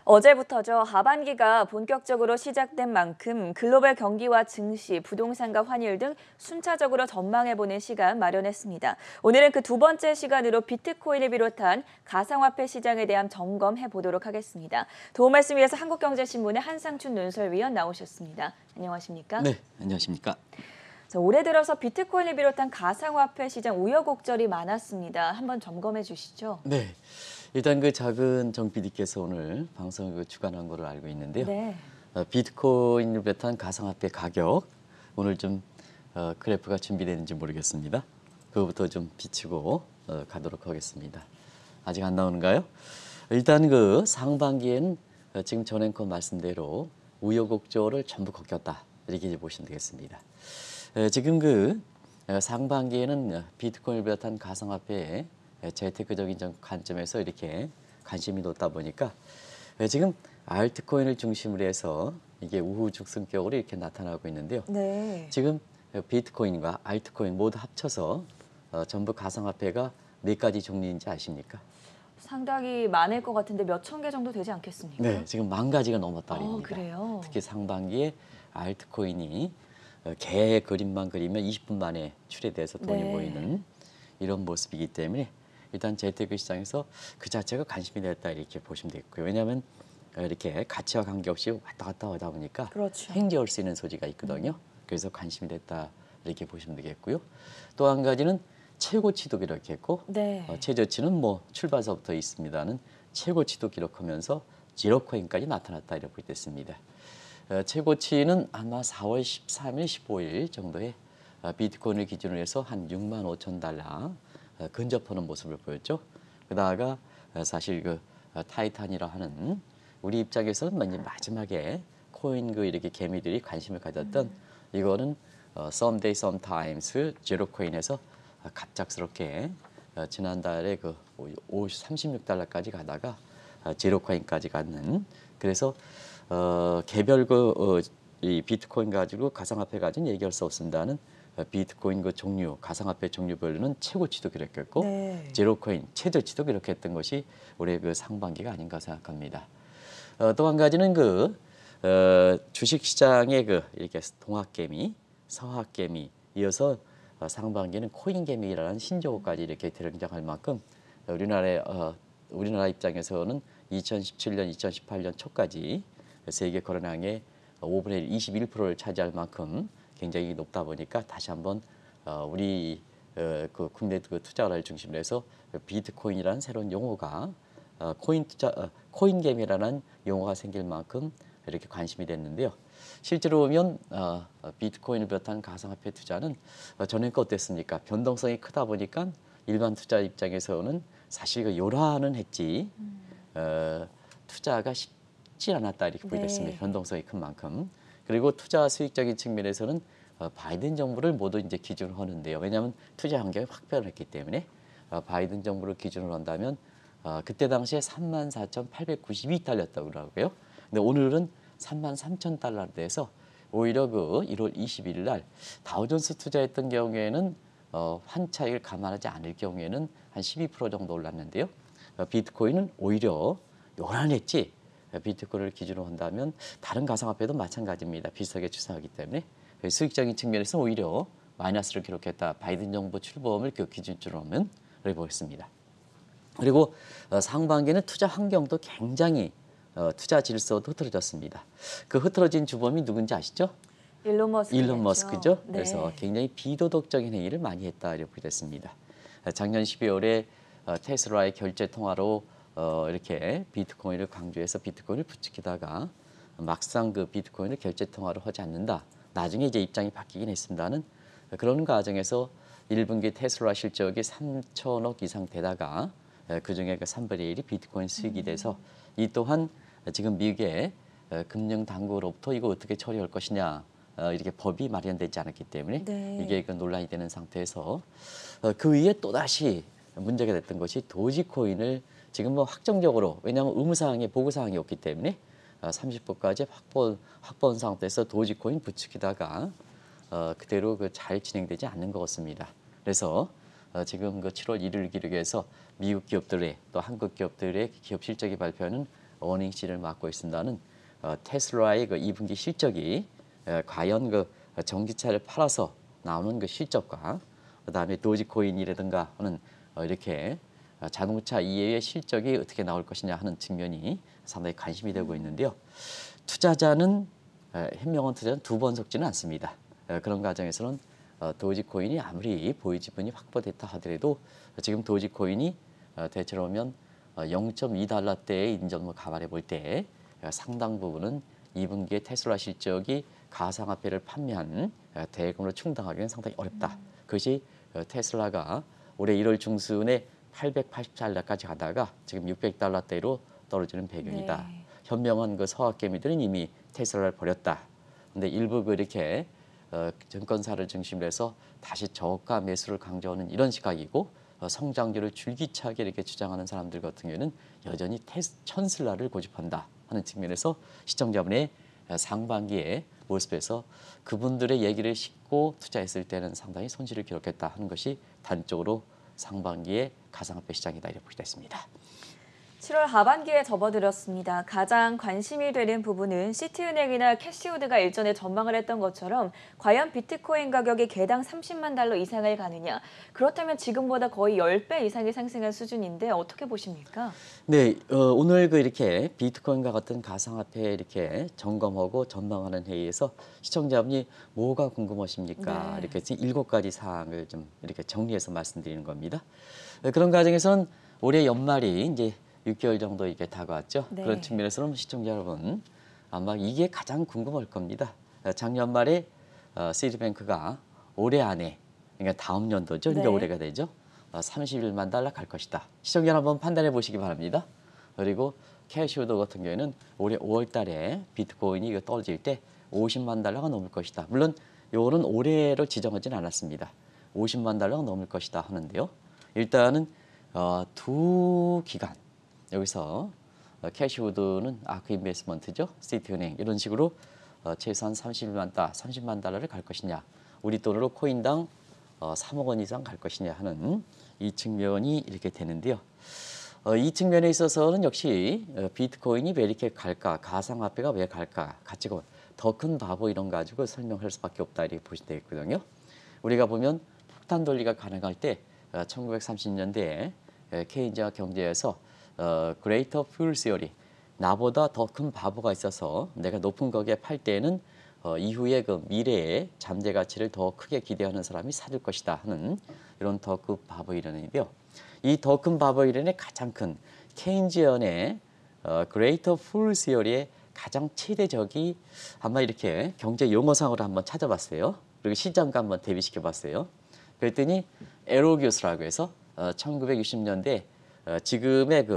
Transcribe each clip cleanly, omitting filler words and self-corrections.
어제부터죠. 하반기가 본격적으로 시작된 만큼 글로벌 경기와 증시, 부동산과 환율 등 순차적으로 전망해보는 시간 마련했습니다. 오늘은 그 두 번째 시간으로 비트코인을 비롯한 가상화폐 시장에 대한 점검해보도록 하겠습니다. 도움 말씀 위해서 한국경제신문의 한상춘 논설위원 나오셨습니다. 안녕하십니까? 네, 안녕하십니까? 올해 들어서 비트코인을 비롯한 가상화폐 시장 우여곡절이 많았습니다. 한번 점검해 주시죠. 네, 일단 그 작은 정 PD께서 오늘 방송을 주관한 걸로 알고 있는데요. 네. 비트코인을 비롯한 가상화폐 가격 오늘 좀 그래프가 준비되는지 모르겠습니다. 그거부터 좀 비추고 가도록 하겠습니다. 아직 안 나오는가요? 일단 그 상반기에는 지금 전 앵커 말씀대로 우여곡절을 전부 겪었다 이렇게 보시면 되겠습니다. 지금 그 상반기에는 비트코인을 비롯한 가상화폐의 재테크적인 관점에서 이렇게 관심이 높다 보니까 지금 알트코인을 중심으로 해서 이게 우후죽순격으로 이렇게 나타나고 있는데요. 네. 지금 비트코인과 알트코인 모두 합쳐서 전부 가상화폐가 네 가지 종류인지 아십니까? 상당히 많을 것 같은데 몇 천 개 정도 되지 않겠습니까? 네, 지금 10,000가지가 넘었다 말입니다. 그래요? 특히 상반기에 알트코인이 개의 그림만 그리면 20분 만에 출해돼서 돈이 네. 모이는 이런 모습이기 때문에 일단 재테크 시장에서 그 자체가 관심이 됐다 이렇게 보시면 되겠고요. 왜냐하면 이렇게 가치와 관계없이 왔다 갔다 하다 보니까 그렇죠. 횡재할 수 있는 소지가 있거든요. 그래서 관심이 됐다 이렇게 보시면 되겠고요. 또 한 가지는 최고치도 기록했고 네. 최저치는 뭐 출발서부터 있습니다는 최고치도 기록하면서 제로코인까지 나타났다 이렇게 됐습니다. 최고치는 아마 4월 13일, 15일 정도에 비트코인을 기준으로 해서 한 65,000달러 근접하는 모습을 보였죠. 그다가 사실 그 타이탄이라 하는 우리 입장에서는 마지막에 코인 그 이렇게 개미들이 관심을 가졌던 이거는 someday, sometimes 제로코인에서 갑작스럽게 지난달에 그 36달러까지 가다가 제로코인까지 갔는 그래서 개별 이 비트코인 가지고 가상화폐 가지고 얘기할 수 없습니다는 비트코인 그 종류, 가상화폐 종류별로는 최고치도 기록했고 네. 제로코인 최저치도 기록했던 것이 올해 그 상반기가 아닌가 생각합니다. 또 한 가지는 그 주식시장의 그 이렇게 동학개미, 서학개미 이어서 상반기는 코인개미라는 신조어까지 이렇게 등장할 만큼 우리나라 입장에서는 2017년, 2018년 초까지 세계 거래량의 5분의 1, 21%를 차지할 만큼 굉장히 높다 보니까 다시 한번 우리 그 국내 투자를 중심으로 해서 비트코인이라는 새로운 용어가 코인개미라는 용어가 생길 만큼 이렇게 관심이 됐는데요. 실제로 보면 비트코인을 비롯한 가상화폐 투자는 전에가 어땠습니까? 변동성이 크다 보니까 일반 투자 입장에서는 사실 그 요란은 했지 투자가 쉽지 않았다 이렇게 보였습니다. 변동성이 큰 만큼. 그리고 투자 수익적인 측면에서는 바이든 정부를 모두 이제 기준으로 하는데요. 왜냐하면 투자 환경이 확 변했기 때문에 바이든 정부를 기준으로 한다면 그때 당시에 34,892달러였다고 그러고요. 근데 오늘은 33,000달러로 돼서 오히려 그 1월 21일 날 다우존스 투자했던 경우에는 환차익을 감안하지 않을 경우에는 한 12% 정도 올랐는데요. 비트코인은 오히려 요란했지 비트코인을 기준으로 한다면 다른 가상화폐도 마찬가지입니다. 비슷하게 추산하기 때문에 수익적인 측면에서 오히려 마이너스를 기록했다. 바이든 정부 출범을 그 기준으로 하면 그렇게 보겠습니다. 그리고 상반기에는 투자 환경도 굉장히 투자 질서도 흐트러졌습니다. 그 흐트러진 주범이 누군지 아시죠? 일론 머스크. 일론 머스크죠. 네. 그래서 굉장히 비도덕적인 행위를 많이 했다 이렇게 됐습니다. 작년 12월에 테슬라의 결제 통화로 이렇게 비트코인을 강조해서 비트코인을 부추기다가 막상 그 비트코인을 결제 통화로 하지 않는다. 나중에 이제 입장이 바뀌긴 했습니다는 그런 과정에서 1분기 테슬라 실적이 3천억 이상 되다가 그중에 그 3분의 1이 비트코인 수익이 돼서 이 또한 지금 미국의 금융 당국으로부터 이거 어떻게 처리할 것이냐 이렇게 법이 마련되지 않았기 때문에 이게 그 논란이 되는 상태에서 그 위에 또다시 문제가 됐던 것이 도지코인을 지금 뭐 확정적으로 왜냐하면 의무사항에 보고사항이 없기 때문에 30%까지 확보한 상태에서 도지코인 부추기다가 그대로 그 잘 진행되지 않는 것 같습니다. 그래서 지금 그 7월 1일 기록에서 미국 기업들의 또 한국 기업들의 기업 실적이 발표하는 어닝시를 맡고 있습니다는 테슬라의 그 2분기 실적이 과연 그 전기차를 팔아서 나오는 그 실적과 그다음에 도지코인이라든가 하는 이렇게 자동차 이외의 실적이 어떻게 나올 것이냐 하는 측면이 상당히 관심이 되고 있는데요. 투자자는 현명한 투자는 두 번 속지는 않습니다. 그런 과정에서는 도지코인이 아무리 보유 지분이 확보됐다 하더라도 지금 도지코인이 대체로 보면 0.2달러대의 인정을 감안해 볼 때 상당 부분은 2분기에 테슬라 실적이 가상화폐를 판매한 대금으로 충당하기는 상당히 어렵다. 그것이 테슬라가 올해 1월 중순에 880달러까지 가다가 지금 600달러대로 떨어지는 배경이다. 네. 현명한 그 서학개미들은 이미 테슬라를 버렸다. 근데 일부 이렇게 증권사를 중심으로 해서 다시 저가 매수를 강조하는 이런 시각이고 성장률을 줄기차게 이렇게 주장하는 사람들 같은 경우에는 여전히 테슬라를 고집한다 하는 측면에서 시청자분의 상반기에 모습에서 그분들의 얘기를 싣고 투자했을 때는 상당히 손실을 기록했다 하는 것이 단적으로 상반기의 가상화폐 시장이다 이렇게 보시다 있습니다. 7월 하반기에 접어들었습니다. 가장 관심이 되는 부분은 시티은행이나 캐시우드가 일전에 전망을 했던 것처럼 과연 비트코인 가격이 개당 30만 달러 이상을 가느냐. 그렇다면 지금보다 거의 10배 이상이 상승한 수준인데 어떻게 보십니까? 네, 오늘 이렇게 비트코인과 같은 가상화폐 이렇게 점검하고 전망하는 회의에서 시청자분이 뭐가 궁금하십니까? 네. 이렇게 7가지 사항을 좀 이렇게 정리해서 말씀드리는 겁니다. 그런 과정에서는 올해 연말이 이제 6개월 정도 이렇게 다가왔죠. 네. 그런 측면에서는 시청자 여러분 아마 이게 가장 궁금할 겁니다. 작년 말에 시티뱅크가 올해 안에 그러니까 다음 연도죠. 그러니까 네. 올해가 되죠. 31만 달러 갈 것이다. 시청자 한번 판단해 보시기 바랍니다. 그리고 캐시우드 같은 경우에는 올해 5월 달에 비트코인이 이거 떨어질 때 50만 달러가 넘을 것이다. 물론 요거는 올해로 지정하지는 않았습니다. 50만 달러가 넘을 것이다 하는데요. 일단은 두 기간 여기서 캐시우드는 아크 인베스트먼트죠. 시티은행 이런 식으로 최소한 30만 달러를 갈 것이냐. 우리 돈으로 코인당 3억 원 이상 갈 것이냐 하는 이 측면이 이렇게 되는데요. 이 측면에 있어서는 역시 비트코인이 왜 이렇게 갈까, 가상화폐가 왜 갈까, 가치가 더 큰 바보 이런 거 가지고 설명할 수밖에 없다 이렇게 보시면 되겠거든요. 우리가 보면 폭탄 논리가 가능할 때 1930년대에 케인즈와 경제에서 Greater Fool Theory, 나보다 더 큰 바보가 있어서 내가 높은 가격에 팔 때에는 이후에 그 미래의 잠재 가치를 더 크게 기대하는 사람이 사줄 것이다 하는 이런 더 큰 바보 이론인데요. 이 더 큰 바보 이론의 가장 큰 케인지언의 Greater Fool Theory의 가장 최대적이 아마 이렇게 경제 용어상으로 한번 찾아봤어요. 그리고 시장과 한번 대비시켜 봤어요. 그랬더니 에로교스라고 해서 1960년대 지금의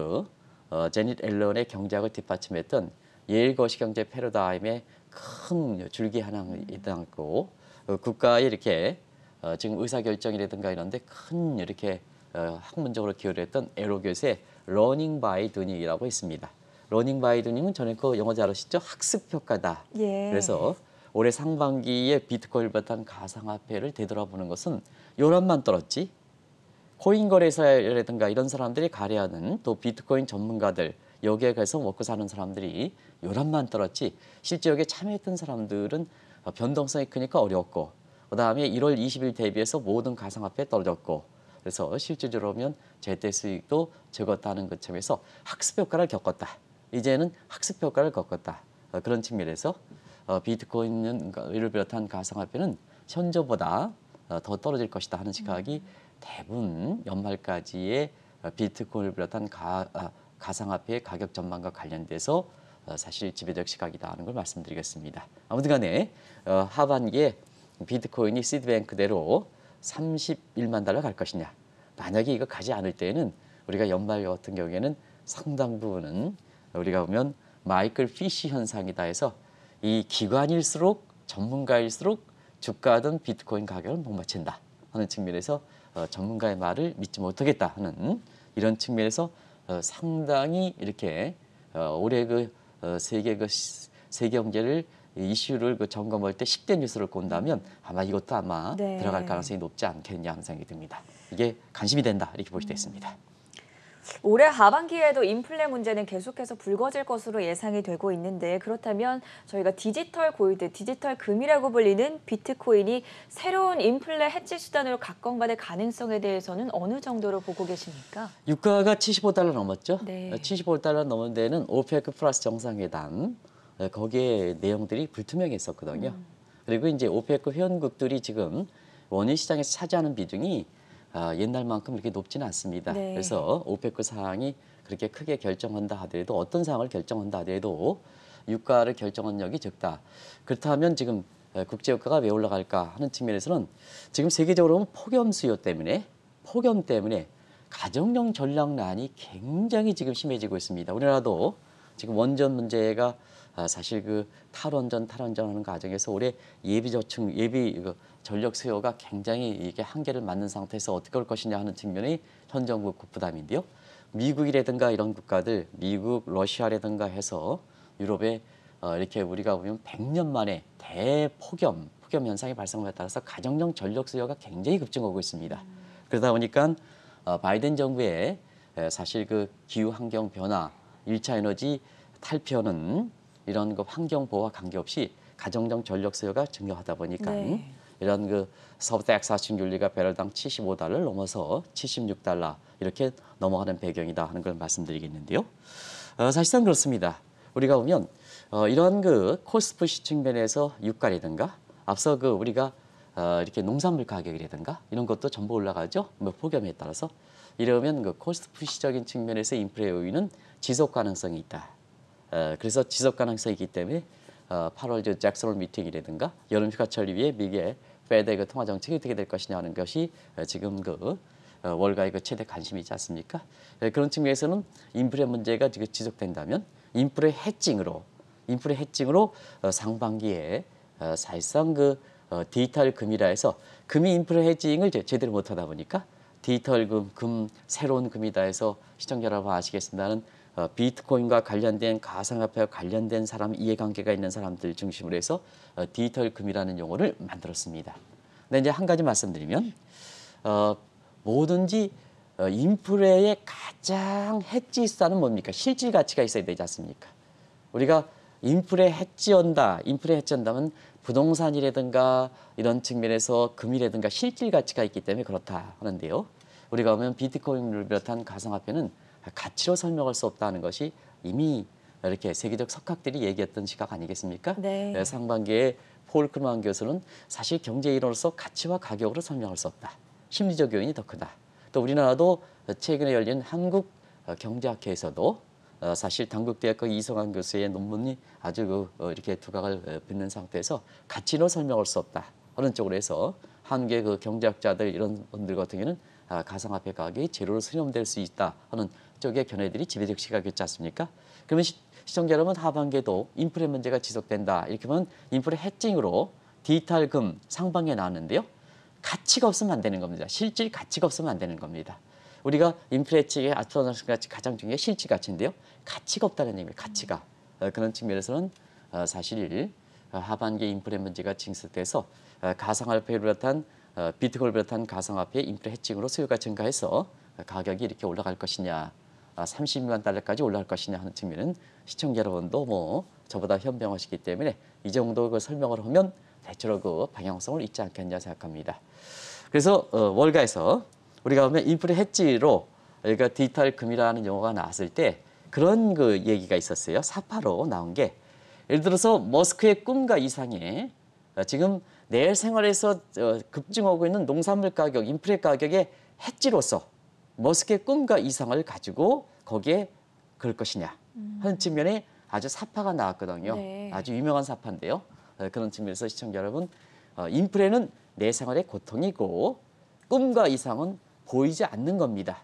제닛 앨런의 경제학을 뒷받침했던 예일 거시경제 패러다임의 큰 줄기 하나가 있고 국가의 이렇게 지금 의사결정이라든가 이런 데 큰 이렇게 학문적으로 기여를 했던 에로교스의 러닝 바이 두닝이라고 있습니다. 러닝 바이 두닝은 전에 그 영어 잘 아시죠? 학습 효과다. 예. 그래서 올해 상반기에 비트코인을 비롯한 가상화폐를 되돌아보는 것은 요란만 떨었지 코인 거래소라든가 이런 사람들이 가려하는 또 비트코인 전문가들 여기에 가서 먹고 사는 사람들이 요란만 떨었지 실제 여기에 참여했던 사람들은 변동성이 크니까 어려웠고 그다음에 1월 20일 대비해서 모든 가상화폐 떨어졌고 그래서 실질적으로 보면 제때 수익도 적었다는 그 점에서 학습 효과를 겪었다. 이제는 학습 효과를 겪었다. 그런 측면에서 비트코인을 비롯한 가상화폐는 현저보다 더 떨어질 것이다 하는 시각이 대부분 연말까지의 비트코인을 비롯한 가상화폐의 가격 전망과 관련돼서 사실 지배적 시각이다 하는 걸 말씀드리겠습니다. 아무튼 간에 하반기에 비트코인이 시드뱅크대로 31만 달러 갈 것이냐. 만약에 이거 가지 않을 때에는 우리가 연말 같은 경우에는 상당 부분은 우리가 보면 마이클 피시 현상이다 해서 이 기관일수록 전문가일수록 주가든 비트코인 가격을 못 맞춘다 하는 측면에서 전문가의 말을 믿지 못하겠다 하는 이런 측면에서 상당히 이렇게 올해 세계 경제를 이슈를 점검할 때 10대 뉴스를 본다면 아마 이것도 아마 네. 들어갈 가능성이 높지 않겠냐 하는 생각이 듭니다. 이게 관심이 된다 이렇게 볼 수 있습니다. 올해 하반기에도 인플레 문제는 계속해서 불거질 것으로 예상이 되고 있는데 그렇다면 저희가 디지털 골드, 디지털 금이라고 불리는 비트코인이 새로운 인플레 해지 수단으로 각광받을 가능성에 대해서는 어느 정도로 보고 계십니까? 유가가 75달러 넘었죠. 네. 75달러 넘은 데는 오페크 플러스 정상회담 거기에 내용들이 불투명했었거든요. 그리고 이제 오페크 회원국들이 지금 원유 시장에서 차지하는 비중이 옛날만큼 그렇게 높지는 않습니다. 네. 그래서 오페크 사항이 그렇게 크게 결정한다 하더라도 어떤 사항을 결정한다 하더라도 유가를 결정한력이 적다. 그렇다면 지금 국제유가가 왜 올라갈까 하는 측면에서는 지금 세계적으로는 폭염 수요 때문에 가정용 전력난이 굉장히 지금 심해지고 있습니다. 우리나라도 지금 원전 문제가 사실 그 탈원전하는 과정에서 올해 예비 전력 수요가 굉장히 이게 한계를 맞는 상태에서 어떻게 올 것이냐 하는 측면이 현 정부 부담인데요. 미국이라든가 이런 국가들, 미국, 러시아라든가 해서 유럽에 이렇게 우리가 보면 100년 만에 대폭염 현상이 발생함에 따라서 가정용 전력 수요가 굉장히 급증하고 있습니다. 그러다 보니까 바이든 정부의 사실 그 기후 환경 변화, 1차 에너지 탈피하는 이런 그 환경 보호와 관계없이 가정용 전력 수요가 증가하다 보니까 네. 이런 그 서부터 액사신 윤리가 배럴당 75달러를 넘어서 76달러 이렇게 넘어가는 배경이다 하는 걸 말씀드리겠는데요. 사실상 그렇습니다. 우리가 보면 이러한 그 코스트 측면에서 유가라든가 앞서 그 우리가 이렇게 농산물 가격이라든가 이런 것도 전부 올라가죠. 뭐 폭염에 따라서 이러면 그 코스트 푸시적인 측면에서 인플레 요인은 지속 가능성이 있다. 그래서 지속 가능성이 있기 때문에 8월 저 잭슨홀 미팅이라든가 여름휴가철 이후에 미국의 페드의 그 통화 정책이 어떻게 될 것이냐 하는 것이 지금 그 월가의 그 최대 관심이지 않습니까? 그런 측면에서는 인플레 문제가 지금 지속된다면 인플레 해칭으로 상반기에 사실상 그 디지털 금이라 해서 금이 인플레 해칭을 제대로 못하다 보니까 디지털 금 새로운 금이다 해서 시청자 여러분 아시겠습니다는 비트코인과 관련된 가상화폐와 관련된 사람 이해관계가 있는 사람들 중심으로 해서 디지털 금이라는 용어를 만들었습니다. 근데 이제 한 가지 말씀드리면 뭐든지 인플레의 가장 해지 수단은 뭡니까? 실질 가치가 있어야 되지 않습니까? 우리가 인플레 해지한다면 부동산이라든가 이런 측면에서 금이라든가 실질 가치가 있기 때문에 그렇다 하는데요. 우리가 보면 비트코인을 비롯한 가상화폐는 가치로 설명할 수 없다는 것이 이미 이렇게 세계적 석학들이 얘기했던 시각 아니겠습니까? 네. 상반기에 폴 크루만 교수는 사실 경제 이론으로서 가치와 가격으로 설명할 수 없다. 심리적 요인이 더 크다. 또 우리나라도 최근에 열린 한국 경제학회에서도 사실 단국대학교 이성환 교수의 논문이 아주 이렇게 두각을 빚는 상태에서 가치로 설명할 수 없다. 하는 쪽으로 해서 한국의 그 경제학자들 이런 분들 같은 경우는 가상화폐 가격이 제로로 수렴될 수 있다 하는 쪽의 견해들이 지배적 시각이었지 않습니까? 그러면 시청자 여러분 하반기에도 인플레 문제가 지속된다. 이렇게 보면 인플레 해칭으로 디지털 금 상반기에 나왔는데요. 가치가 없으면 안 되는 겁니다. 실질 가치가 없으면 안 되는 겁니다. 우리가 인플레 해칭의 아스트로너스 가장 중요한 실질 가치인데요. 가치가 없다는 얘기입니다. 가치가. 그런 측면에서는 사실 하반기 인플레 문제가 징수돼서 가상화폐를 비롯한 비트코인을 비롯한 가상화폐의 인플레 해칭으로 수요가 증가해서 가격이 이렇게 올라갈 것이냐 32만 달러까지 올라갈 것이냐 하는 측면은 시청자 여러분도 뭐 저보다 현명하시기 때문에 이 정도 그 설명을 하면 대체로 그 방향성을 잊지 않겠냐 생각합니다. 그래서 월가에서 우리가 보면 인플레 해지로 그러니까 디지털 금이라는 용어가 나왔을 때 그런 그 얘기가 있었어요. 사파로 나온 게 예를 들어서 머스크의 꿈과 이상의 지금 내 생활에서 급증하고 있는 농산물 가격, 인플레 가격의 해지로서 머스크의 꿈과 이상을 가지고 거기에 그럴 것이냐 하는 측면에 아주 사파가 나왔거든요. 네. 아주 유명한 사파인데요. 그런 측면에서 시청자 여러분 인플레는 내 생활의 고통이고 꿈과 이상은 보이지 않는 겁니다.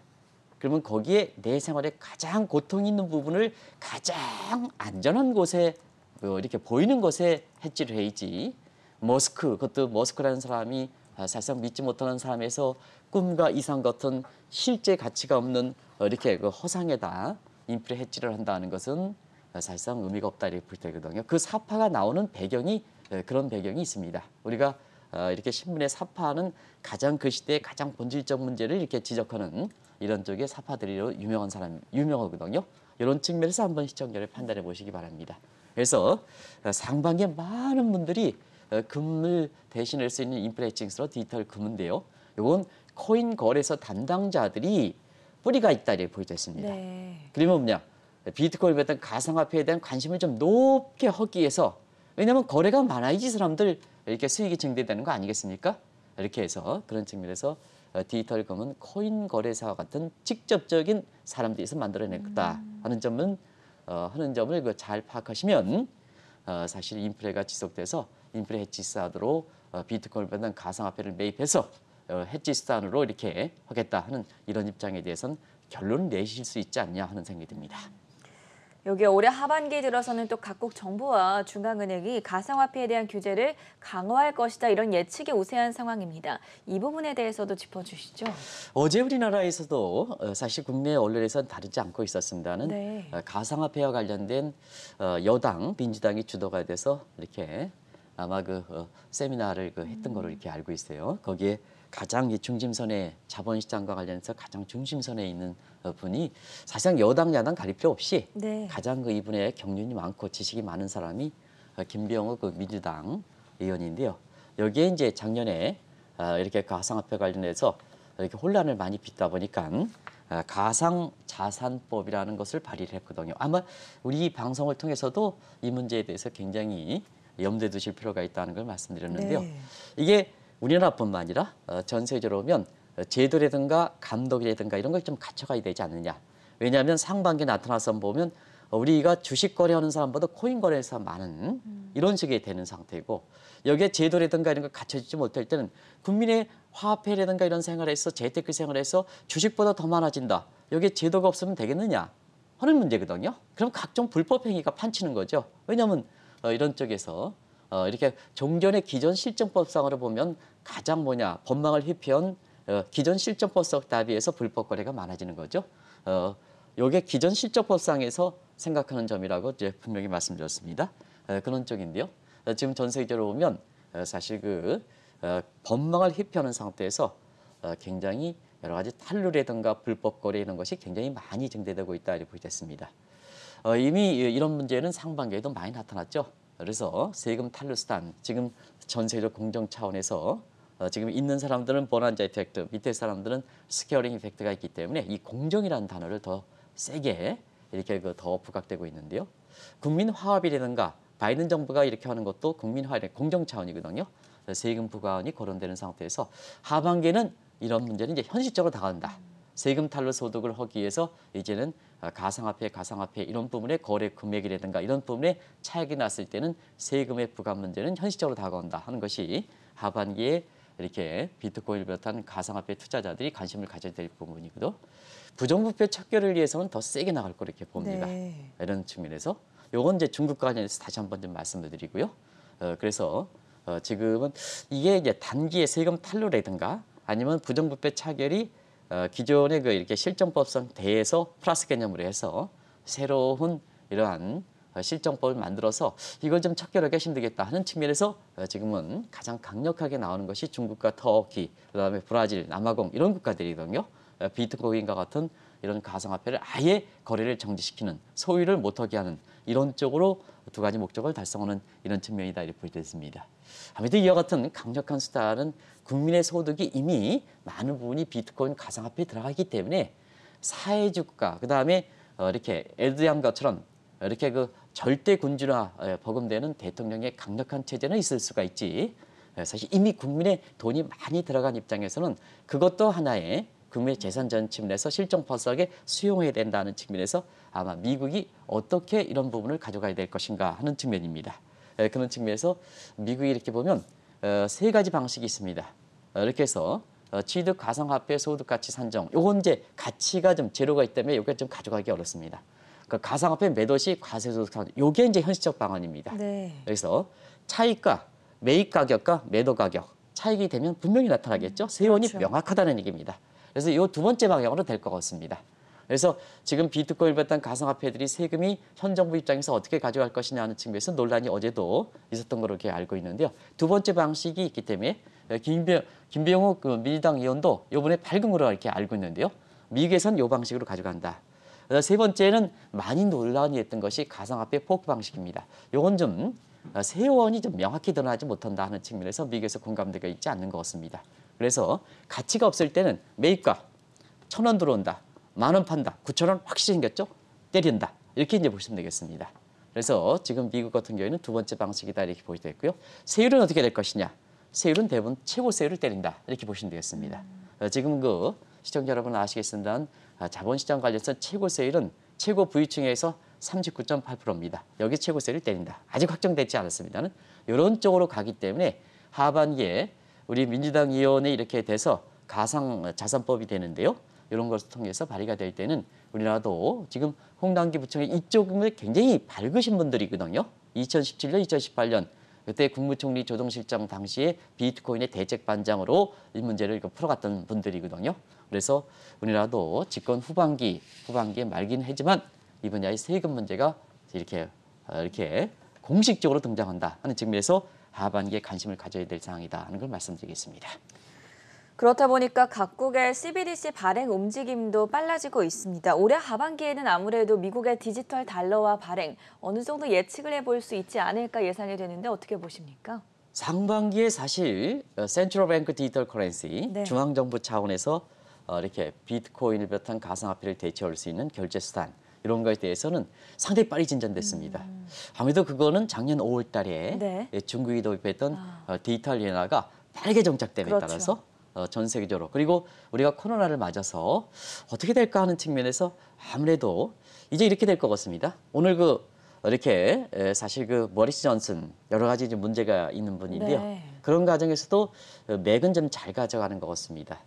그러면 거기에 내 생활에 가장 고통 있는 부분을 가장 안전한 곳에 이렇게 보이는 곳에 해지를 해야지 그것도 머스크라는 사람이 사실상 믿지 못하는 사람에서 꿈과 이상 같은 실제 가치가 없는 이렇게 그 허상에다 인플레 해지를 한다는 것은 사실상 의미가 없다 이렇게 볼 때거든요. 그 사파가 나오는 배경이 그런 배경이 있습니다. 우리가 이렇게 신문에 사파하는 가장 그 시대의 가장 본질적 문제를 이렇게 지적하는 이런 쪽의 사파들이로 유명하거든요. 이런 측면에서 한번 시청자를 판단해 보시기 바랍니다. 그래서 상반기에 많은 분들이 금을 대신할 수 있는 인플레 헤징스로 디지털 금인데요. 이건 코인 거래소 담당자들이 뿌리가 있다 이렇게 보여져 있습니다. 네. 그러면 뭐냐? 비트코인 같은 가상화폐에 대한 관심을 좀 높게 하기 위해서 왜냐하면 거래가 많아야지 사람들 이렇게 수익이 증대되는 거 아니겠습니까? 이렇게 해서 그런 측면에서 디지털 금은 코인 거래사와 같은 직접적인 사람들에서 만들어냈다 하는 점은 하는 점을 잘 파악하시면 사실 인플레가 지속돼서 인플레 해지 수단으로 비트코인을 받는 가상화폐를 매입해서 해지 수단으로 이렇게 하겠다 하는 이런 입장에 대해서는 결론을 내실 수 있지 않냐 하는 생각이 듭니다. 여기 올해 하반기에 들어서는 또 각국 정부와 중앙은행이 가상화폐에 대한 규제를 강화할 것이다 이런 예측이 우세한 상황입니다. 이 부분에 대해서도 짚어주시죠. 어제 우리나라에서도 사실 국내 언론에서는 다르지 않고 있었습니다는 네. 가상화폐와 관련된 여당 민주당이 주도가 돼서 이렇게 아마 세미나를 했던 거로 이렇게 알고 있어요. 거기에 가장 이 중심선에 자본시장과 관련해서 가장 중심선에 있는 분이 사실상 여당 야당 가릴 필요 없이 네. 가장 이분의 경륜이 많고 지식이 많은 사람이 김병호 민주당 의원인데요. 여기에 이제 작년에 이렇게 가상화폐 관련해서 이렇게 혼란을 많이 빚다 보니까 가상자산법이라는 것을 발의를 했거든요. 아마 우리 방송을 통해서도 이 문제에 대해서 굉장히 염두에 두실 필요가 있다는 걸 말씀드렸는데요. 네. 이게 우리나라뿐만 아니라 전 세계적으로 보면 제도라든가 감독이라든가 이런 걸 좀 갖춰가야 되지 않느냐. 왜냐하면 상반기에 나타나서 보면 우리가 주식 거래하는 사람보다 코인 거래에서 많은 이런 식이 되는 상태고 여기에 제도라든가 이런 걸 갖춰지지 못할 때는 국민의 화폐라든가 이런 생활에서 재테크 생활에서 주식보다 더 많아진다. 여기에 제도가 없으면 되겠느냐 하는 문제거든요. 그럼 각종 불법 행위가 판치는 거죠. 왜냐하면 이런 쪽에서 이렇게 종전의 기존 실정법상으로 보면 가장 법망을 회피한 기존 실정법상 대비해서 불법 거래가 많아지는 거죠. 이게 기존 실정법상에서 생각하는 점이라고 이제 분명히 말씀드렸습니다. 그런 쪽인데요. 지금 전 세계적으로 보면 사실 법망을 회피하는 상태에서 굉장히 여러 가지 탈루라든가 불법 거래 이런 것이 굉장히 많이 증대되고 있다 이렇게 보겠습니다. 이미 이런 문제는 상반기에도 많이 나타났죠. 그래서 세금 탈루 수단 지금 전 세계적 공정 차원에서 지금 있는 사람들은 보난자 이펙트, 밑에 사람들은 스케어링 이펙트가 있기 때문에 이 공정이라는 단어를 더 세게 이렇게 더 부각되고 있는데요. 국민 화합이라든가 바이든 정부가 이렇게 하는 것도 국민 화합의 공정 차원이거든요. 세금 부과안이 거론되는 상태에서 하반기에는 이런 문제는 이제 현실적으로 다가온다. 세금 탈루 소득을 하기 위해서 이제는 가상화폐 이런 부분의 거래 금액이라든가 이런 부분에 차익이 났을 때는 세금의 부과 문제는 현실적으로 다가온다 하는 것이 하반기에 이렇게 비트코인을 비롯한 가상화폐 투자자들이 관심을 가져야 될 부분이고요. 부정부패 척결을 위해서는 더 세게 나갈 거로 이렇게 봅니다. 네. 이런 측면에서 요건 이제 중국과 관련해서 다시 한번 좀 말씀을 드리고요. 그래서 지금은 이게 이제 단기의 세금 탈루라든가 아니면 부정부패 차결이 기존의 이렇게 실정법상 대해서 플러스 개념으로 해서 새로운 이러한 실정법을 만들어서 이걸 좀 척결하기 힘들겠다 하는 측면에서 지금은 가장 강력하게 나오는 것이 중국과 터키, 그다음에 브라질, 남아공 이런 국가들이거든요. 비트코인과 같은 이런 가상화폐를 아예 거래를 정지시키는 소유를 못하게 하는 이런 쪽으로 두 가지 목적을 달성하는 이런 측면이다 이렇게 보여졌습니다. 아무래도 이와 같은 강력한 수단은 국민의 소득이 이미 많은 부분이 비트코인 가상화폐에 들어가기 때문에 사회주가 그다음에 이렇게 에르도안 것처럼 이렇게 절대 군주나 버금되는 대통령의 강력한 체제는 있을 수가 있지. 사실 이미 국민의 돈이 많이 들어간 입장에서는 그것도 하나의 국민의 재산 전체에서 실정법상에 수용해야 된다는 측면에서 아마 미국이 어떻게 이런 부분을 가져가야 될 것인가 하는 측면입니다. 그런 측면에서 미국이 이렇게 보면 세 가지 방식이 있습니다. 이렇게 해서 취득 가상화폐 소득가치 산정. 요건 이제 가치가 좀 제로가 있기 때문에 요게 좀 가져가기 어렵습니다. 그러니까 가상화폐 매도 시 과세소득 산정. 요게 이제 현실적 방안입니다. 네. 그래서 차익과 매입 가격과 매도 가격 차익이 되면 분명히 나타나겠죠. 세원이 그렇죠. 명확하다는 얘기입니다. 그래서 이 두 번째 방향으로 될 것 같습니다. 그래서 지금 비트코인을 비롯한 가상화폐들이 세금이 현 정부 입장에서 어떻게 가져갈 것이냐 하는 측면에서 논란이 어제도 있었던 걸로 이렇게 알고 있는데요. 두 번째 방식이 있기 때문에 김병욱 그 민주당 의원도 이번에 밝은 거로 이렇게 알고 있는데요. 미국에선 이 방식으로 가져간다. 세 번째는 많이 논란이 됐던 것이 가상화폐 포크 방식입니다. 이건 좀 세원이 좀 명확히 드러나지 못한다 하는 측면에서 미국에서 공감대가 있지 않는 것 같습니다. 그래서 가치가 없을 때는 매입가 1,000원 들어온다. 10,000원 판다. 9,000원 확실히 생겼죠? 때린다. 이렇게 이제 보시면 되겠습니다. 그래서 지금 미국 같은 경우에는 두 번째 방식이다 이렇게 보시면 되겠고요. 세율은 어떻게 될 것이냐? 세율은 대부분 최고 세율을 때린다. 이렇게 보시면 되겠습니다. 지금 그 시청자 여러분 아시겠습니다만 자본시장 관련해서 최고 세율은 최고 부유층에서 39.8%입니다. 여기 최고 세율을 때린다. 아직 확정되지 않았습니다는 이런 쪽으로 가기 때문에 하반기에 우리 민주당 의원이 이렇게 돼서 가상자산법이 되는데요. 이런 것을 통해서 발의가 될 때는 우리나라도 지금 홍남기 부총리 이쪽을 굉장히 밝으신 분들이거든요. 2017년, 2018년 그때 국무총리 조정실장 당시에 비트코인의 대책반장으로 이 문제를 풀어갔던 분들이거든요. 그래서 우리나라도 집권 후반기에 말긴 하지만 이 분야의 세금 문제가 이렇게 공식적으로 등장한다 하는 측면에서 하반기에 관심을 가져야 될 상황이다 하는 걸 말씀드리겠습니다. 그렇다 보니까 각국의 CBDC 발행 움직임도 빨라지고 있습니다. 올해 하반기에는 아무래도 미국의 디지털 달러화 발행 어느 정도 예측을 해볼 수 있지 않을까 예상이 되는데 어떻게 보십니까? 상반기에 사실 센트럴 뱅크 디지털 커런시 네. 중앙정부 차원에서 이렇게 비트코인을 비롯한 가상화폐를 대체할 수 있는 결제 수단 이런 것에 대해서는 상당히 빨리 진전됐습니다. 아무래도 그거는 작년 5월 달에 네. 중국이 도입했던 디지털 엔화가 빠르게 정착됨에 그렇죠. 따라서 전 세계적으로 그리고 우리가 코로나를 맞아서 어떻게 될까 하는 측면에서 아무래도 이제 이렇게 될 것 같습니다. 오늘 이렇게 사실 머리스 존슨 여러 가지 이제 문제가 있는 분인데요. 네. 그런 과정에서도 맥은 좀 잘 가져가는 것 같습니다.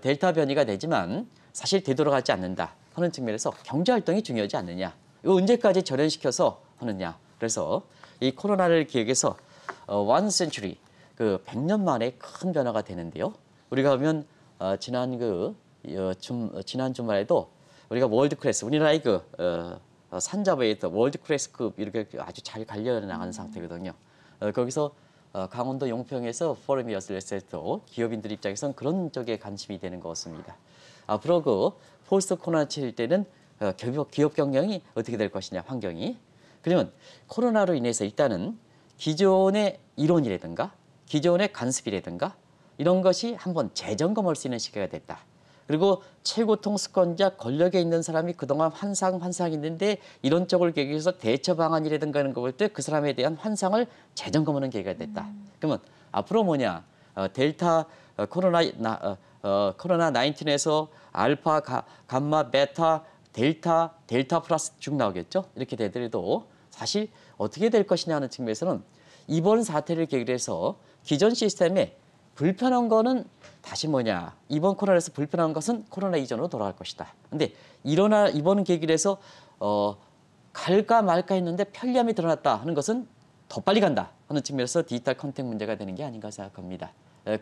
델타 변이가 되지만 사실 되돌아가지 않는다 하는 측면에서 경제 활동이 중요하지 않느냐. 이거 언제까지 절연시켜서 하느냐. 그래서 이 코로나를 기억해서 one century 100년 만에 큰 변화가 되는데요. 우리가 보면 지난 주말에도 우리가 월드 클래스 우리나라의 산자부에 있던 월드 클래스급 이렇게 아주 잘 관리해나가는 상태거든요. 거기서 강원도 용평에서 포럼이 열렸을 때도 기업인들 입장에서는 그런 쪽에 관심이 되는 것 같습니다. 앞으로 포스트 코로나 칠 때는 기업 경영이 어떻게 될 것이냐 환경이 그러면 코로나로 인해서 일단은 기존의 이론이라든가 기존의 관습이라든가 이런 것이 한번 재점검할 수 있는 시기가 됐다. 그리고 최고 통수권자 권력에 있는 사람이 그동안 환상했는데 이런 쪽을 계기해서 대처 방안이라든가 이런 거 볼 때 그 사람에 대한 환상을 재점검하는 계기가 됐다. 그러면 앞으로 뭐냐? 델타 코로나 19에서 알파, 감마, 베타, 델타 플러스 쭉 나오겠죠? 이렇게 되더라도 사실 어떻게 될 것이냐 하는 측면에서는 이번 사태를 계기로 해서 기존 시스템에 불편한 거는 다시 뭐냐. 이번 코로나에서 불편한 것은 코로나 이전으로 돌아갈 것이다. 근데 이번 계기로 해서 갈까 말까 했는데 편리함이 드러났다 하는 것은 더 빨리 간다 하는 측면에서 디지털 컨택 문제가 되는 게 아닌가 생각합니다.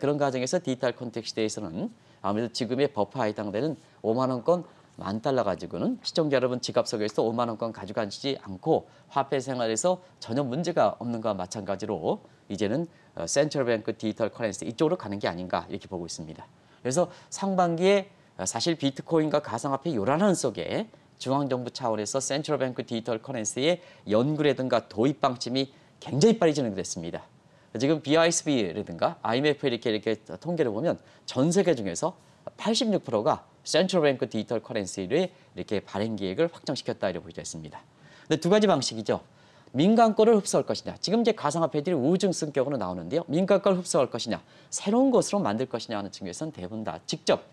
그런 과정에서 디지털 컨택 시대에서는 아무래도 지금의 버퍼에 해당되는 5만 원권 $10,000 가지고는 시청자 여러분 지갑 속에서 5만 원권 가져가지 않고 화폐 생활에서 전혀 문제가 없는 것과 마찬가지로 이제는 센트럴 뱅크 디지털 커런시 이쪽으로 가는 게 아닌가 이렇게 보고 있습니다. 그래서 상반기에 사실 비트코인과 가상화폐 요란한 속에 중앙정부 차원에서 센트럴 뱅크 디지털 커런시의 연구라든가 도입 방침이 굉장히 빨리 진행됐습니다. 지금 BISB라든가 IMF 이렇게 통계를 보면 전 세계 중에서 86%가 센트럴 뱅크 디지털 커런시를 이렇게 발행 계획을 확정시켰다 이렇게 보여져 있습니다. 근데 두 가지 방식이죠. 민간 거를 흡수할 것이냐. 지금 이제 가상화폐들이 우중성격으로 나오는데요. 민간 걸 흡수할 것이냐. 새로운 것으로 만들 것이냐 하는 측면에서는 대부분 다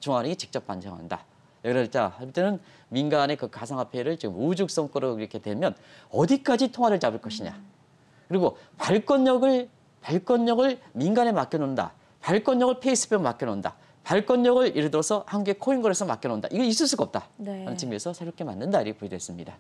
중앙은행이 직접 반영한다. 예를 들어 할 때는 민간의 가상화폐를 지금 우중성거로 이렇게 되면 어디까지 통화를 잡을 것이냐. 그리고 발권력을 민간에 맡겨놓는다. 발권력을 페이스북에 맡겨놓는다. 발권력을 예를 들어서 한국의 코인거래소 맡겨놓는다. 이거 있을 수가 없다. 네. 하는 측면에서 새롭게 만든다 이렇게 보여졌습니다.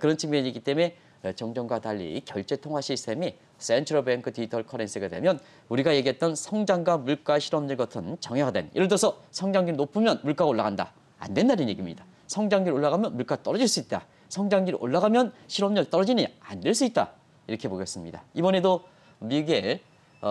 그런 측면이기 때문에 정전과 달리 결제 통화 시스템이 센트럴 뱅크 디지털 커런시가 되면 우리가 얘기했던 성장과 물가 실업률 같은 정형화된 예를 들어서 성장률이 높으면 물가가 올라간다. 안 된다는 얘기입니다. 성장률이 올라가면 물가 떨어질 수 있다. 성장률이 올라가면 실업률 떨어지느냐? 안 될 수 있다. 이렇게 보겠습니다. 이번에도 미국의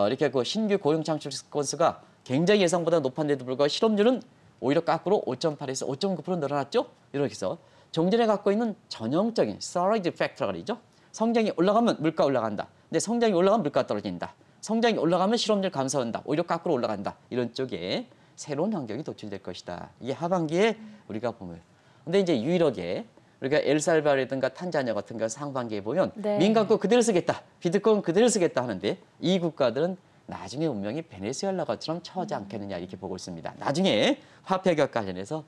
이렇게 그 신규 고용 창출 건수가 굉장히 예상보다 높았는데도 불구하고 실업률은 오히려 거꾸로 5.8에서 5.9% 늘어났죠. 이렇게 해서 종전에 갖고 있는 전형적인 surrogate factor가 그러죠. 성장이 올라가면 물가 올라간다. 근데 성장이 올라가면 물가 떨어진다. 성장이 올라가면 실업률 감소한다. 오히려 거꾸로 올라간다. 이런 쪽에 새로운 환경이 도출될 것이다. 이게 하반기에 우리가 보면. 근데 이제 유일하게 우리가 엘살바도르라든가 탄자니아 같은 거 상반기에 보면 네. 민간거 그대로 쓰겠다. 비트코인 그대로 쓰겠다 하는데 이 국가들은 나중에 운명이 베네수엘라 것처럼 처하지 않겠느냐 이렇게 보고 있습니다. 나중에 화폐 개혁 관련해서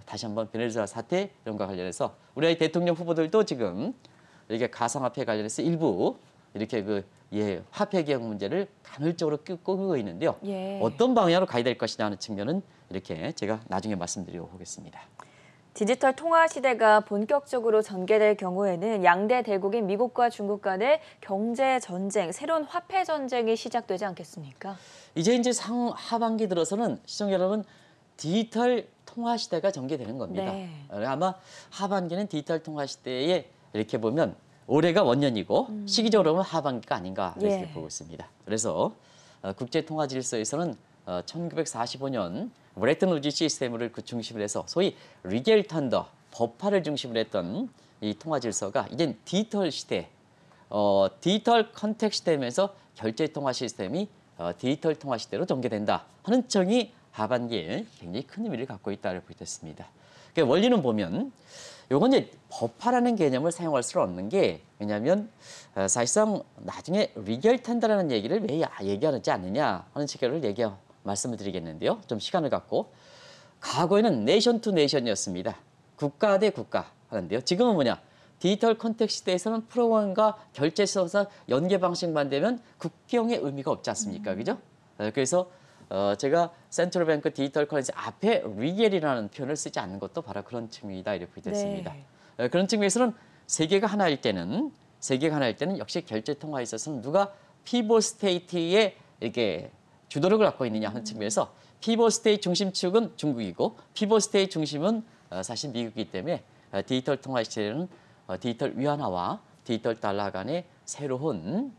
다시 한번 베네수엘라 사태 이런 거 관련해서 우리 대통령 후보들도 지금 이렇게 가상화폐 관련해서 일부 이렇게 화폐 개혁 문제를 간헐적으로 끌고 있는데요. 예. 어떤 방향으로 가야 될 것이냐 하는 측면은 이렇게 제가 나중에 말씀드리고 보겠습니다. 디지털 통화 시대가 본격적으로 전개될 경우에는 양대 대국인 미국과 중국 간의 경제 전쟁, 새로운 화폐 전쟁이 시작되지 않겠습니까? 이제 하반기 들어서는 시청자 여러분 디지털 통화 시대가 전개되는 겁니다. 네. 아마 하반기는 디지털 통화 시대에 이렇게 보면 올해가 원년이고 시기적으로 보면 하반기가 아닌가 이렇게 예. 보고 있습니다. 그래서 국제 통화 질서에서는 1945년 브레튼 우즈 시스템을 중심으로 해서 소위 리겔 턴더 법화를 중심으로 했던 이 통화 질서가 이젠 디지털 시대, 디지털 컨택 시스템에서 결제 통화 시스템이 디지털 통화 시대로 전개된다 하는 점이 하반기에 굉장히 큰 의미를 갖고 있다고 보겠습니다. 그러니까 원리는 보면 요건 이제 법화라는 개념을 사용할 수 없는 게 왜냐하면 사실상 나중에 리겔 턴더라는 얘기를 왜 얘기하지 않느냐 하는 체계를 말씀을 드리겠는데요. 좀 시간을 갖고 과거에는 네이션 투 네이션이었습니다. 국가 대 국가 하는데요. 지금은 뭐냐? 디지털 컨텍 시대에서는 프로그램과 결제 서서 연계 방식만 되면 국경의 의미가 없지 않습니까? 그죠? 그래서 제가 센트럴뱅크 디지털 커런시 앞에 리겔이라는 표현을 쓰지 않는 것도 바로 그런 측면이다 이렇게 됐습니다. 네. 그런 측면에서는 세계가 하나일 때는 역시 결제 통화에 있어서는 누가 피보 스테이트에 이렇게 주도력을 갖고 있느냐 하는 측면에서 피보 스테이트 중심축은 중국이고 피보 스테이트 중심은 사실 미국이기 때문에 디지털 통화 시대에는 디지털 위안화와 디지털 달러 간의 새로운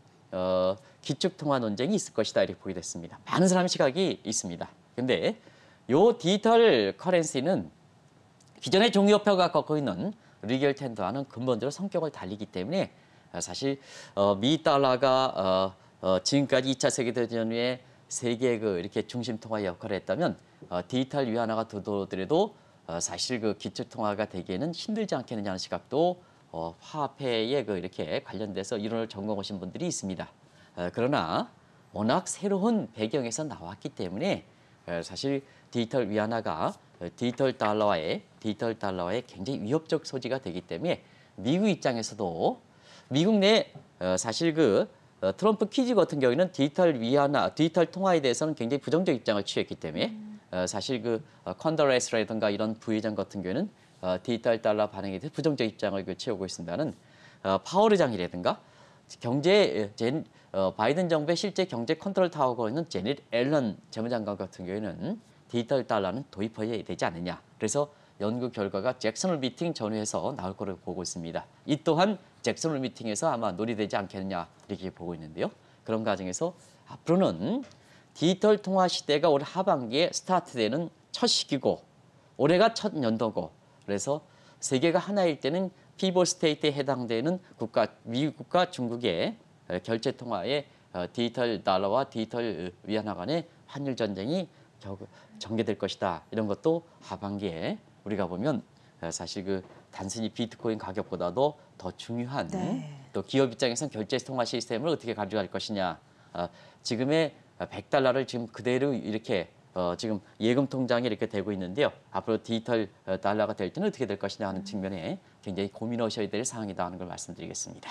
기축 통화 논쟁이 있을 것이다 이렇게 보게 됐습니다. 많은 사람의 시각이 있습니다. 근데 요 디지털 커런시는 기존의 종이화폐가 갖고 있는 리겔 텐더와는 근본적으로 성격을 달리기 때문에 사실 미 달러가 지금까지 2차 세계대전 후에 세계의 이렇게 중심 통화 역할을 했다면 디지털 위안화가 들어오더라도 사실 기축 통화가 되기에는 힘들지 않겠느냐 하는 시각도 화폐에 이렇게 관련돼서 이론을 전공하신 분들이 있습니다. 그러나 워낙 새로운 배경에서 나왔기 때문에 사실 디지털 위안화가 디지털 달러와의 굉장히 위협적 소지가 되기 때문에 미국 입장에서도 미국 내 사실 트럼프 키즈 같은 경우에는 디지털 통화에 대해서는 굉장히 부정적 입장을 취했기 때문에 사실 컨더레스라든가 이런 부의장 같은 경우에는 디지털 달러 반응에 대해 부정적 입장을 취하고 있습니다는 파월 의장이라든가 바이든 정부의 실제 경제 컨트롤 타워가 있는 제닛 앨런 재무장관 같은 경우에는 디지털 달러는 도입해야 되지 않느냐. 그래서 연구 결과가 잭슨홀 미팅 전후에서 나올 거라고 보고 있습니다. 이 또한 잭슨홀 미팅에서 아마 논의되지 않겠느냐 이렇게 보고 있는데요. 그런 과정에서 앞으로는 디지털 통화 시대가 올 하반기에 스타트되는 첫 시기고 올해가 첫 연도고 그래서 세계가 하나일 때는 피보 스테이트에 해당되는 미국과 중국의 결제 통화의 디지털 달러와 디지털 위안화 간의 환율 전쟁이 전개될 것이다. 이런 것도 하반기에 우리가 보면 사실 단순히 비트코인 가격보다도 더 중요한 또 기업 입장에서는 결제 통화 시스템을 어떻게 가져갈 것이냐. 지금의 100달러를 지금 그대로 이렇게 지금 예금 통장에 이렇게 되고 있는데요. 앞으로 디지털 달러가 될 때는 어떻게 될 것이냐 하는 측면에 굉장히 고민하셔야 될 사항이다 하는 걸 말씀드리겠습니다.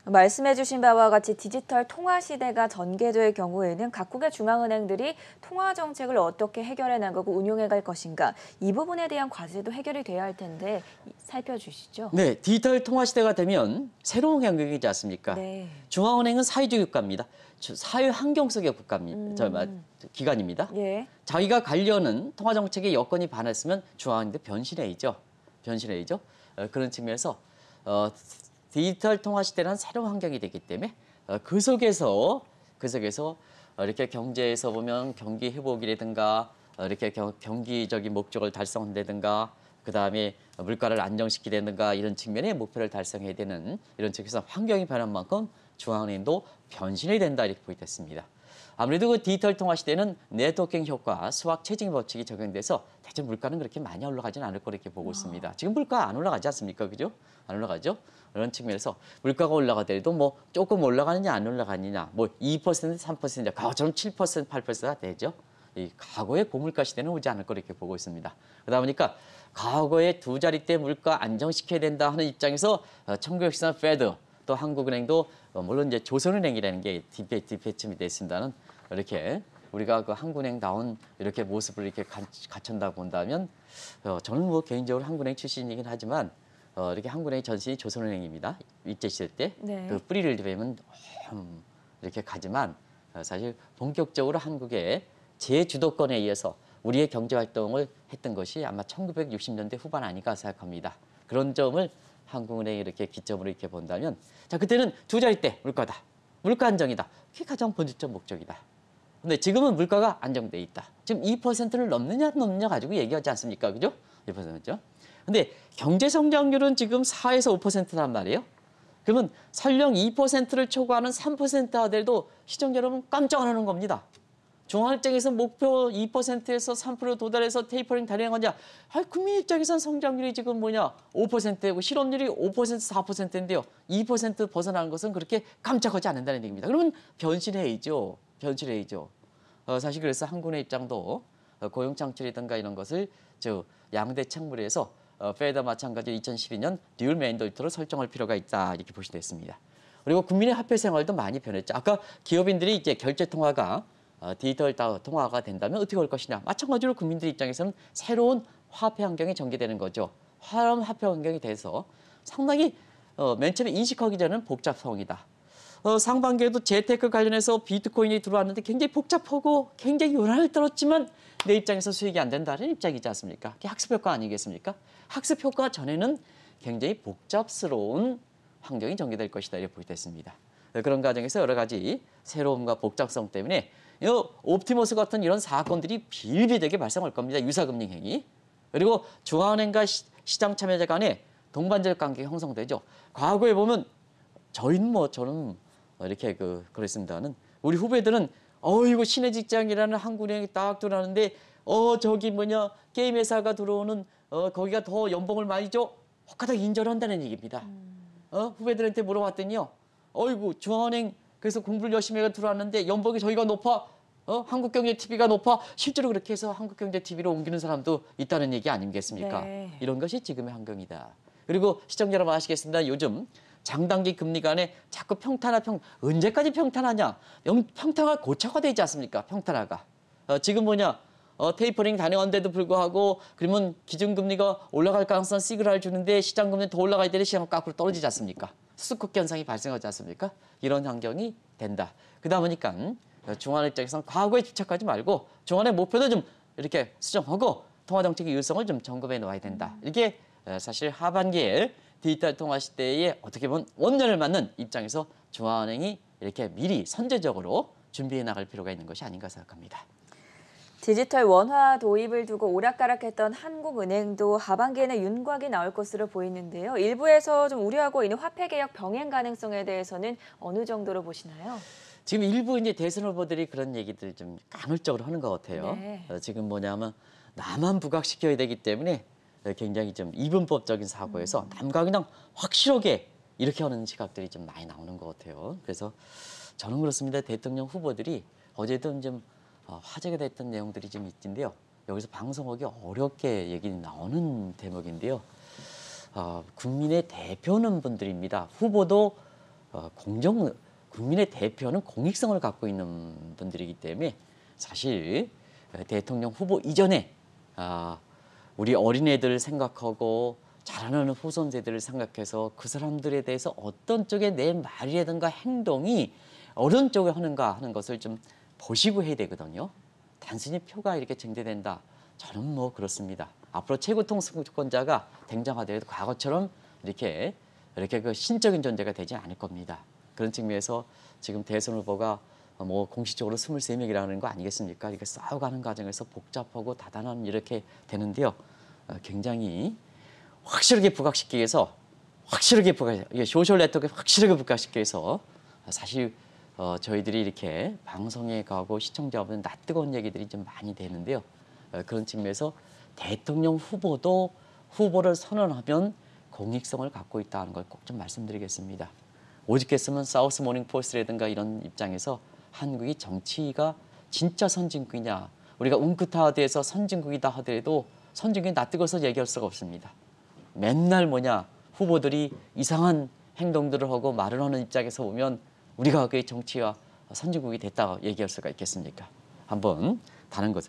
말씀해 주신 바와 같이 디지털 통화 시대가 전개될 경우에는 각국의 중앙은행들이 통화 정책을 어떻게 해결해 나가고 운용해 갈 것인가 이 부분에 대한 과제도 해결이 돼야 할 텐데 살펴주시죠. 네, 디지털 통화 시대가 되면 새로운 환경이지 않습니까? 네. 중앙은행은 사회주의 국가입니다. 사회 환경 속의 기관입니다. 예. 자기가 관리하는 통화 정책에 여건이 반했으면 중앙은행도 변신해야죠. 변신해야죠. 그런 측면에서 디지털 통화 시대라는 새로운 환경이 되기 때문에 그 속에서 이렇게 경제에서 보면 경기 회복이라든가 이렇게 경기적인 목적을 달성한다든가 그다음에 물가를 안정시키다든가 이런 측면의 목표를 달성해야 되는 이런 측에서 환경이 변한 만큼 중앙은행도 변신이 된다 이렇게 보겠습니다. 아무래도 그 디지털 통화 시대는 네트워킹 효과, 수학 체증 법칙이 적용돼서 대체 물가는 그렇게 많이 올라가지는 않을 거라 이렇게 보고 있습니다. 지금 물가 안 올라가지 않습니까? 그죠? 안 올라가죠? 그런 측면에서 물가가 올라가더라도 뭐 조금 올라가느냐 안 올라가느냐 뭐 2%, 3%, 과거처럼 7%, 8%가 되죠. 이 과거의 고물가 시대는 오지 않을 거라 이렇게 보고 있습니다. 그러다 보니까 과거의 두 자릿대 물가 안정시켜야 된다 하는 입장에서 1963 페드 또 한국은행도 물론 이제 조선은행이라는 게 뒷받침이 됐습니다는 이렇게 우리가 그 한국은행다운 이렇게 모습을 이렇게 갖춘다고 본다면 저는 뭐 개인적으로 한국은행 출신이긴 하지만 이렇게 한국은행의 전신이 조선은행입니다. 일제 시대 때 네. 그 뿌리를 들이면 이렇게 가지만 사실 본격적으로 한국의 제주도권에 의해서 우리의 경제 활동을 했던 것이 아마 1960년대 후반 아닌가 생각합니다. 그런 점을 한국은행이 이렇게 기점으로 이렇게 본다면 자 그때는 두 자릿대 물가다. 물가 안정이다. 그게 가장 본질적 목적이다. 근데 지금은 물가가 안정돼 있다. 지금 2%를 넘느냐 가지고 얘기하지 않습니까? 그죠? 2%죠. 근데 경제 성장률은 지금 4에서 5%란 말이에요. 그러면 설령 2%를 초과하는 3% 하더라도 시청자 여러분 깜짝 놀라는 겁니다. 중앙은행에서 목표 2%에서 3% 도달해서 테이퍼링 단행하냐? 국민 입장에선 성장률이 지금 5%고 실업률이 5%, 4%인데요. 2% 벗어나는 것은 그렇게 깜짝하지 않는다는 얘기입니다. 그러면 변신해야죠. 사실 그래서 한국의 입장도 고용 창출이든가 이런 것을 양대 창물에서 페드와 마찬가지로 2012년 듀얼 맨데이트로 설정할 필요가 있다 이렇게 보시면 됐습니다. 그리고 국민의 화폐 생활도 많이 변했죠. 아까 기업인들이 이제 결제 통화가 디지털 통화가 된다면 어떻게 할 것이냐. 마찬가지로 국민들 입장에서는 새로운 화폐 환경이 전개되는 거죠. 화폐 환경이 돼서 상당히 맨 처음에 인식하기 전에는 복잡성이다. 상반기에도 재테크 관련해서 비트코인이 들어왔는데 굉장히 복잡하고 굉장히 요란을 떨었지만 내 입장에서 수익이 안 된다는 입장이지 않습니까? 그게 학습 효과 아니겠습니까? 학습 효과 전에는 굉장히 복잡스러운 환경이 전개될 것이다 이렇게 보게 됐습니다. 그런 과정에서 여러 가지 새로움과 복잡성 때문에 옵티머스 같은 이런 사건들이 비일비재하게 발생할 겁니다. 유사금융 행위. 그리고 중앙은행과 시장 참여자 간의 동반자적 관계가 형성되죠. 과거에 보면 저는 이렇게 그랬습니다는 우리 후배들은 이거 신의 직장이라는 한국은행이 딱 들어오는데 저기 게임 회사가 들어오는 거기가 더 연봉을 많이 줘 혹하다 인정한다는 얘기입니다. 후배들한테 물어봤더니요. 어이구 중앙은행 그래서 공부를 열심히 해가 들어왔는데 연봉이 저희가 높아 한국경제TV가 높아 실제로 그렇게 해서 한국경제TV로 옮기는 사람도 있다는 얘기 아니겠습니까? 네. 이런 것이 지금의 환경이다. 그리고 시청자 여러분 아시겠습니다. 요즘 장단기 금리 간에 자꾸 언제까지 평탄하냐? 평탄화 고착화되지 않습니까? 평탄화가. 지금 테이퍼링 단행한데도 불구하고 그러면 기준금리가 올라갈 가능성 시그널을 주는데 시장금리 더 올라가야 되는 시장 거꾸로 떨어지지 않습니까? 수급극 현상이 발생하지 않습니까? 이런 환경이 된다. 그러다 보니까 중앙은행 입장에서는 과거에 집착하지 말고 중앙은행 목표도 좀 이렇게 수정하고 통화정책의 유효성을 좀 점검해 놓아야 된다. 이게 사실 하반기에 디지털 통화 시대에 어떻게 보면 원년을 맞는 입장에서 중앙은행이 이렇게 미리 선제적으로 준비해 나갈 필요가 있는 것이 아닌가 생각합니다. 디지털 원화 도입을 두고 오락가락했던 한국은행도 하반기에는 윤곽이 나올 것으로 보이는데요. 일부에서 좀 우려하고 있는 화폐개혁 병행 가능성에 대해서는 어느 정도로 보시나요? 지금 일부 이제 대선 후보들이 그런 얘기들 좀 간헐적으로 하는 것 같아요. 네. 지금 나만 부각시켜야 되기 때문에 굉장히 좀 이분법적인 사고에서 남과 그냥 확실하게 이렇게 하는 시각들이 좀 많이 나오는 것 같아요. 그래서 저는 그렇습니다. 대통령 후보들이 어제도 좀 화제가 됐던 내용들이 좀 있던데요. 여기서 방송하기 어렵게 얘기 나오는 대목인데요. 국민의 대표는 분들입니다. 후보도 국민의 대표는 공익성을 갖고 있는 분들이기 때문에 사실 대통령 후보 이전에 우리 어린애들을 생각하고 자라나는 후손 세대를 생각해서 그 사람들에 대해서 어떤 쪽에 내 말이라든가 행동이 어떤 쪽에 하는가 하는 것을 좀 보시고 해야 되거든요. 단순히 표가 이렇게 쟁제된다. 저는 그렇습니다. 앞으로 최고 통수권자가 등장하더라도 과거처럼 이렇게 그 신적인 존재가 되지 않을 겁니다. 그런 측면에서 지금 대선 후보가 뭐 공식적으로 23명이라는 거 아니겠습니까? 이렇게 싸워가는 과정에서 복잡하고 다단한 이렇게 되는데요. 굉장히 확실하게 부각시키기 위해서 소셜 네트워크에 확실하게 부각시키기 위해서 사실 저희들이 이렇게 방송에 가고 시청자분들 낯뜨거운 얘기들이 좀 많이 되는데요. 그런 측면에서 대통령 후보도 후보를 선언하면 공익성을 갖고 있다는 걸 꼭 좀 말씀드리겠습니다. 오죽했으면 사우스 모닝 포스트라든가 이런 입장에서 한국이 정치가 진짜 선진국이냐, 우리가 웅크타드에서 선진국이다 하더라도 선진국이 낯뜨거워서 얘기할 수가 없습니다. 맨날 후보들이 이상한 행동들을 하고 말을 하는 입장에서 보면 우리가 그 정치가 선진국이 됐다 얘기할 수가 있겠습니까? 한번 다른 것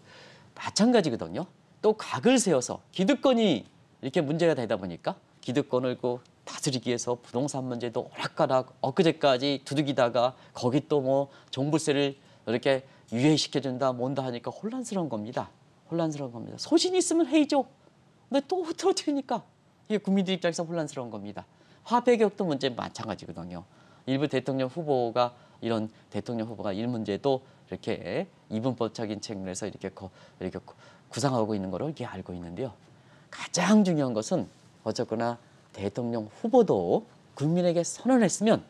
마찬가지거든요. 또 각을 세워서 기득권이 이렇게 문제가 되다 보니까 기득권을 다스리기 위해서 부동산 문제도 오락가락 엊그제까지 두들기다가 거기 또 뭐 종부세를 이렇게 유예시켜준다 뭔다 하니까 혼란스러운 겁니다. 소신이 있으면 해이죠. 근데 또 흐트러뜨리니까 이게 국민들 입장에서 혼란스러운 겁니다. 화폐 개혁도 문제 마찬가지거든요. 일부 대통령 후보가 이 문제도 이렇게 이분법적인 측면에서 이렇게 구상하고 있는 거로 이렇게 알고 있는데요. 가장 중요한 것은 어쨌거나 대통령 후보도 국민에게 선언했으면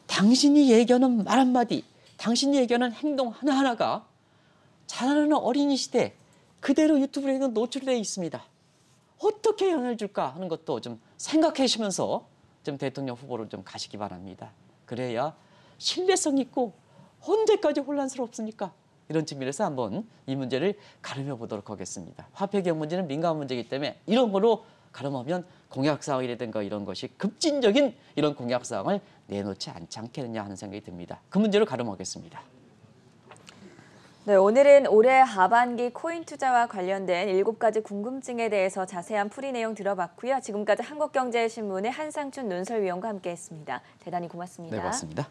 당신이 얘기하는 말 한마디, 당신이 얘기하는 행동 하나하나가 자라나는 어린이 시대 그대로 유튜브에 노출되어 있습니다. 어떻게 영향을 줄까 하는 것도 좀 생각하시면서 좀 대통령 후보를 좀 가시기 바랍니다. 그래야 신뢰성 있고 언제까지 혼란스럽습니까? 이런 측면에서 한번 이 문제를 가름해 보도록 하겠습니다. 화폐 개혁 문제는 민감한 문제이기 때문에 이런 거로 가름하면 공약사항이라든가 이런 것이 급진적인 이런 공약사항을 내놓지 않지 않겠느냐 하는 생각이 듭니다. 그 문제로 가름하겠습니다. 네, 오늘은 올해 하반기 코인 투자와 관련된 7가지 궁금증에 대해서 자세한 풀이 내용 들어봤고요. 지금까지 한국경제신문의 한상춘 논설위원과 함께했습니다. 대단히 고맙습니다. 네, 고맙습니다.